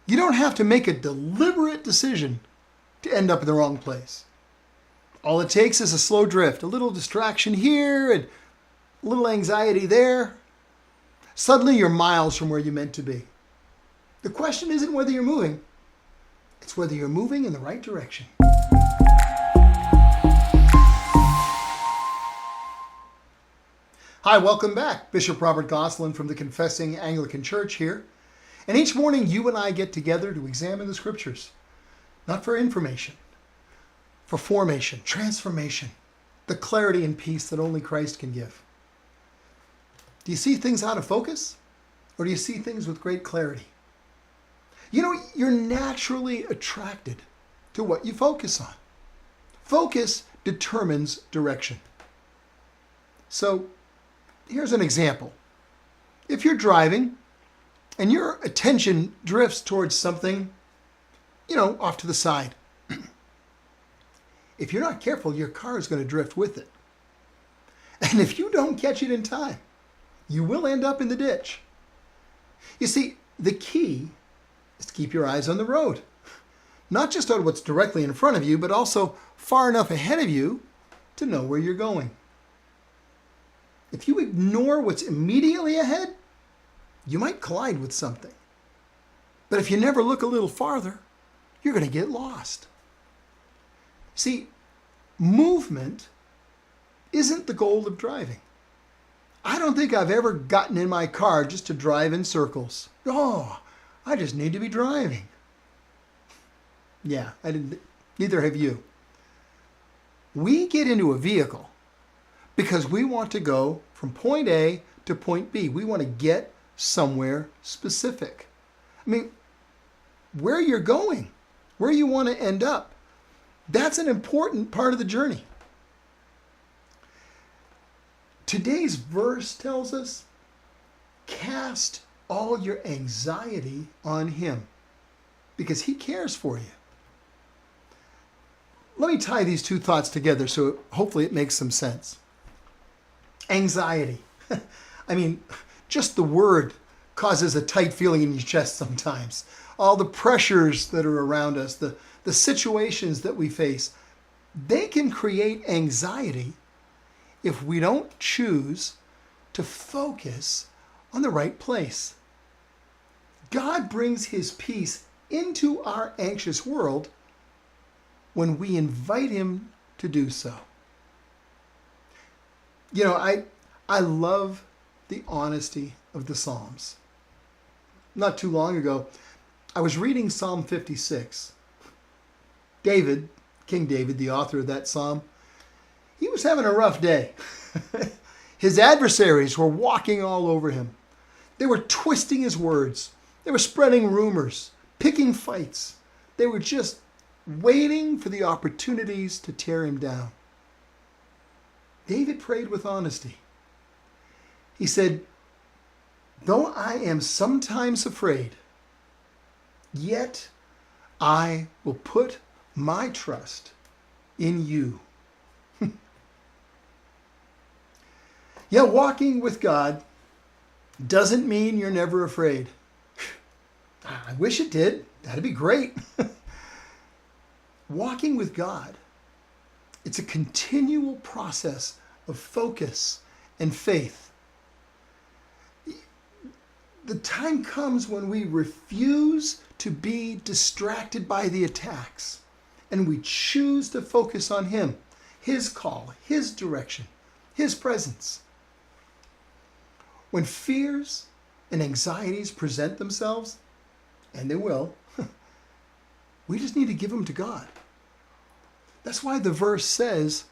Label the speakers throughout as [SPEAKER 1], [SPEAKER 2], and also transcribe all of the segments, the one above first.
[SPEAKER 1] You don't have to make a deliberate decision to end up in the wrong place. All it takes is a slow drift, a little distraction here and a little anxiety there. Suddenly you're miles from where you meant to be. The question isn't whether you're moving, it's whether you're moving in the right direction. Hi, welcome back. Bishop Robert Gosselin from the Confessing Anglican Church here. And each morning you and I get together to examine the scriptures, not for information, for formation, transformation, the clarity and peace that only Christ can give. Do you see things out of focus, or do you see things with great clarity? You know, you're naturally attracted to what you focus on. Focus determines direction. So here's an example. If you're driving and your attention drifts towards something, off to the side, if you're not careful, your car is going to drift with it. And if you don't catch it in time, you will end up in the ditch. You see, the key is to keep your eyes on the road. Not just on what's directly in front of you, but also far enough ahead of you to know where you're going. If you ignore what's immediately ahead, you might collide with something. But if you never look a little farther, you're going to get lost. See, movement isn't the goal of driving. I don't think I've ever gotten in my car just to drive in circles. Oh, I just need to be driving. Yeah, I didn't. Neither have you. We get into a vehicle because we want to go from point A to point B. We want to get somewhere specific. I mean, where you're going, where you want to end up, that's an important part of the journey. Today's verse tells us, cast all your anxiety on him because he cares for you. Let me tie these two thoughts together so hopefully it makes some sense. Anxiety. I mean, just the word causes a tight feeling in your chest sometimes. All the pressures that are around us, the situations that we face, they can create anxiety if we don't choose to focus on the right place. God brings his peace into our anxious world when we invite him to do so. I love the honesty of the Psalms. Not too long ago, I was reading Psalm 56. David, King David, the author of that psalm, he was having a rough day. His adversaries were walking all over him. They were twisting his words. They were spreading rumors, picking fights. They were just waiting for the opportunities to tear him down. David prayed with honesty. He said, though I am sometimes afraid, yet I will put my trust in you. Yeah, walking with God doesn't mean you're never afraid. I wish it did. That'd be great. Walking with God, it's a continual process of focus and faith. The time comes when we refuse to be distracted by the attacks, and we choose to focus on him, his call, his direction, his presence. When fears and anxieties present themselves, and they will, we just need to give them to God. That's why the verse says,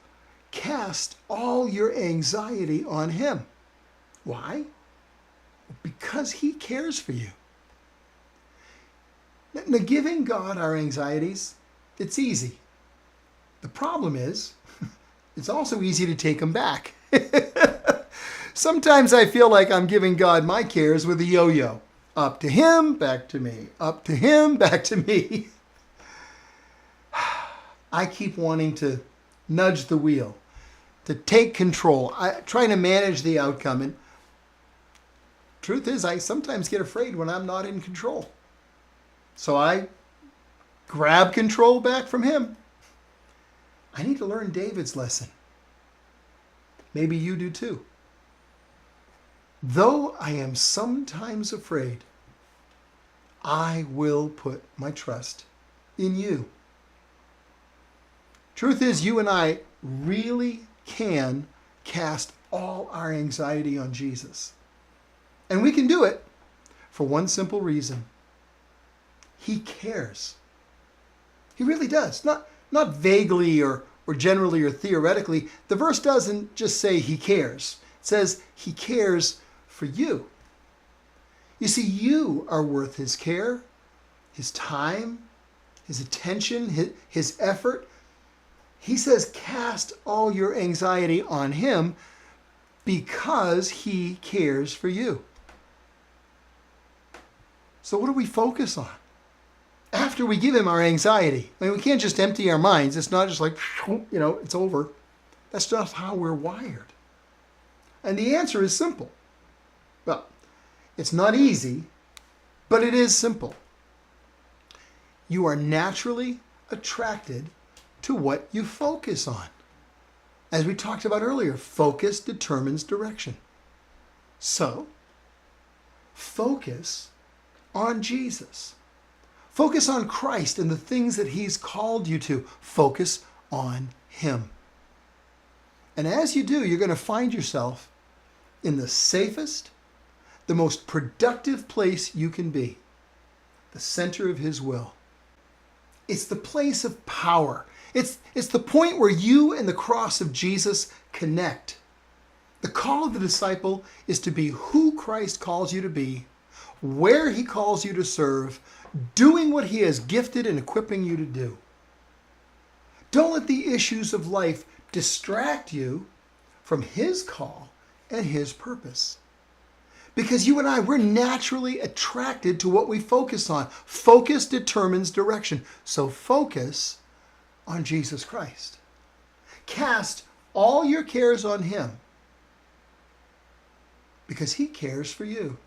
[SPEAKER 1] cast all your anxiety on him. Why? Because he cares for you. Now, giving God our anxieties, it's easy. The problem is, it's also easy to take them back. Sometimes I feel like I'm giving God my cares with a yo-yo. Up to him, back to me. Up to him, back to me. I keep wanting to nudge the wheel, to take control, trying to manage the outcome. And truth is, I sometimes get afraid when I'm not in control. So I grab control back from him. I need to learn David's lesson. Maybe you do too. Though I am sometimes afraid, I will put my trust in you. Truth is, you and I really can cast all our anxiety on Jesus. And we can do it for one simple reason. He cares. He really does. Not vaguely or generally or theoretically. The verse doesn't just say he cares. It says he cares for you. You see, you are worth his care, his time, his attention, his effort. He says cast all your anxiety on him because he cares for you. So what do we focus on after we give him our anxiety? I mean, we can't just empty our minds. It's not just like, it's over. That's just how we're wired. And the answer is simple. Well, it's not easy, but it is simple. You are naturally attracted to what you focus on. As we talked about earlier, focus determines direction. So, focus on Jesus. Focus on Christ and the things that he's called you to. Focus on him. And as you do, you're going to find yourself in the safest, the most productive place you can be, the center of his will. It's the place of power. It's the point where you and the cross of Jesus connect. The call of the disciple is to be who Christ calls you to be, where he calls you to serve, doing what he has gifted and equipping you to do. Don't let the issues of life distract you from his call and his purpose. Because you and I, we're naturally attracted to what we focus on. Focus determines direction. So focus on Jesus Christ. Cast all your cares on him because he cares for you.